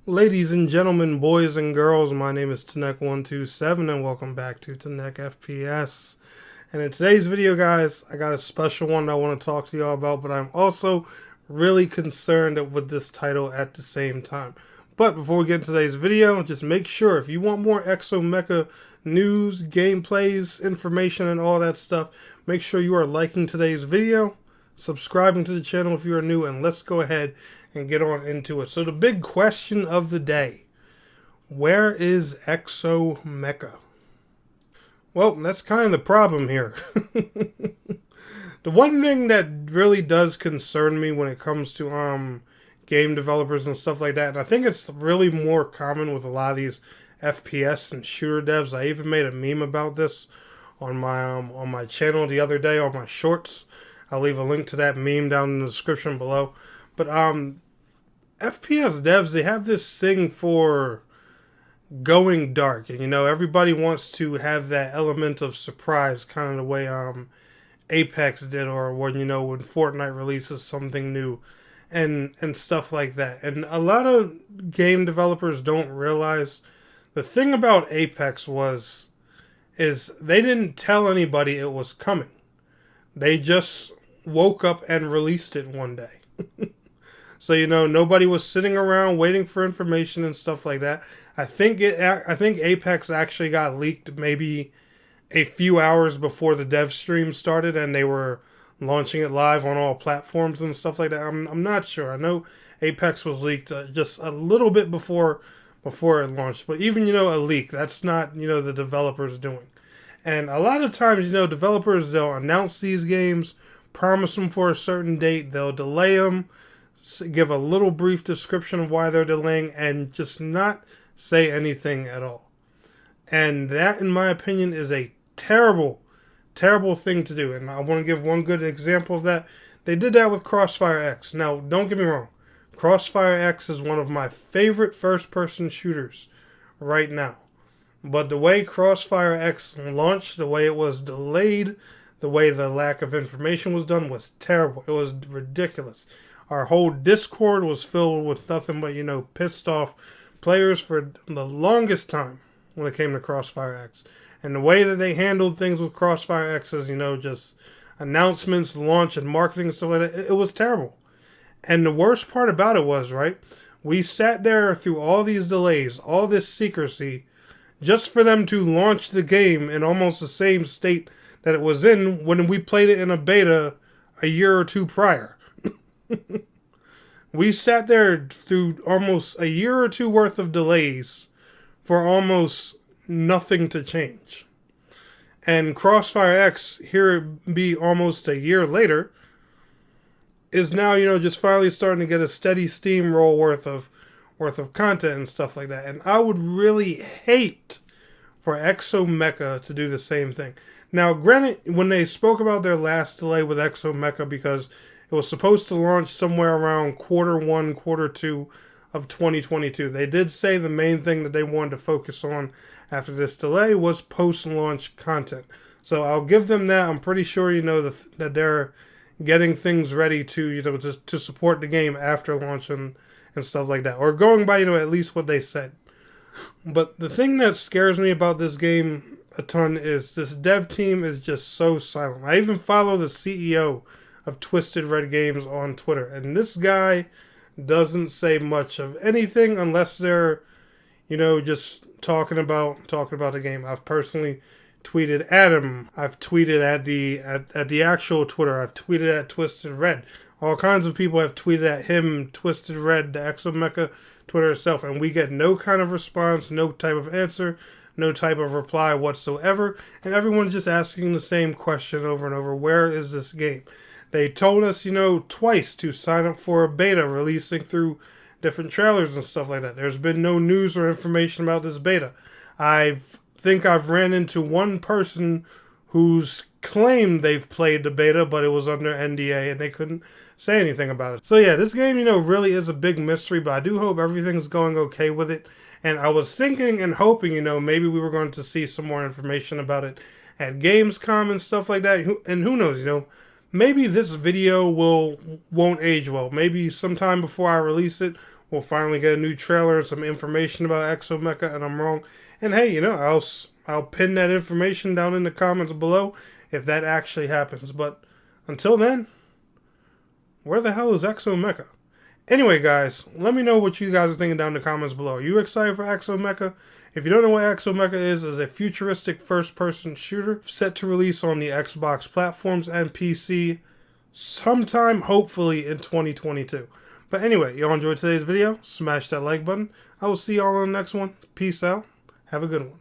Ladies and gentlemen, boys and girls, my name is Tanek127 and welcome back to Tanek FPS. And in today's video, guys, I got a special one that I want to talk to y'all about, but I'm also really concerned with this title at the same time. But before we get into today's video, just make sure if you want more Exomecha news, gameplays, information, and all that stuff, make sure you are liking today's video, subscribing to the channel if you are new, and let's go ahead and get on into it. So the big question of the day, where is Exomecha? Well, that's kind of the problem here. The one thing that really does concern me when it comes to game developers and stuff like that, and I think it's really more common with a lot of these FPS and shooter devs. I even made a meme about this on my channel the other day on my shorts. I'll leave a link to that meme down in the description below. But FPS devs, they have this thing for going dark, and everybody wants to have that element of surprise, kind of the way Apex did, or when when Fortnite releases something new, and stuff like that. And a lot of game developers don't realize the thing about Apex is they didn't tell anybody it was coming. They just woke up and released it one day. So nobody was sitting around waiting for information and stuff like that. I think Apex actually got leaked maybe a few hours before the dev stream started, and they were launching it live on all platforms and stuff like that. I'm not sure. I know Apex was leaked just a little bit before it launched, but even a leak, that's not the developers doing. And a lot of times developers, they'll announce these games, promise them for a certain date, they'll delay them, give a little brief description of why they're delaying, and just not say anything at all. And that, in my opinion, is a terrible, terrible thing to do. And I want to give one good example of that. They did that with Crossfire X. Now, don't get me wrong. Crossfire X is one of my favorite first-person shooters right now. But the way Crossfire X launched, the way it was delayed, the way the lack of information was done was terrible. It was ridiculous. Our whole Discord was filled with nothing but, pissed off players for the longest time when it came to Crossfire X. And the way that they handled things with Crossfire X is, just announcements, launch, and marketing and stuff like that, it was terrible. And the worst part about it was, right, we sat there through all these delays, all this secrecy, just for them to launch the game in almost the same state that it was in when we played it in a beta a year or two prior. We sat there through almost a year or two worth of delays for almost nothing to change. And Crossfire X, here it be almost a year later, is now, just finally starting to get a steady steamroll worth of content and stuff like that. And I would really hate for Exomecha to do the same thing. Now, granted, when they spoke about their last delay with Exomecha, because it was supposed to launch somewhere around Q1, Q2 of 2022. They did say the main thing that they wanted to focus on after this delay was post-launch content. So I'll give them that. I'm pretty sure, that they're getting things ready to, to support the game after launch and stuff like that. Or going by, at least what they said. But the thing that scares me about this game a ton is this dev team is just so silent. I even follow the CEO of Twisted Red Games on Twitter, and this guy doesn't say much of anything unless they're just talking about the game. I've personally tweeted at him. I've tweeted at the actual Twitter. I've tweeted at Twisted Red. All kinds of people have tweeted at him, Twisted Red, the Exomecha Twitter itself, and we get no kind of response, no type of answer, no type of reply whatsoever, and everyone's just asking the same question over and over: where is this game? They told us, twice to sign up for a beta releasing through different trailers and stuff like that. There's been no news or information about this beta. I think I've ran into one person who's claimed they've played the beta, but it was under NDA and they couldn't say anything about it. So yeah, this game, really is a big mystery, but I do hope everything's going okay with it. And I was thinking and hoping, maybe we were going to see some more information about it at Gamescom and stuff like that. And who knows, maybe this video won't age well. Maybe sometime before I release it, we'll finally get a new trailer and some information about Exomecha, and I'm wrong. And hey, I'll pin that information down in the comments below if that actually happens. But until then, where the hell is Exomecha? Anyway, guys, let me know what you guys are thinking down in the comments below. Are you excited for Exomecha? If you don't know what Exomecha is a futuristic first-person shooter set to release on the Xbox platforms and PC sometime, hopefully, in 2022. But anyway, y'all enjoyed today's video, smash that like button. I will see y'all on the next one. Peace out. Have a good one.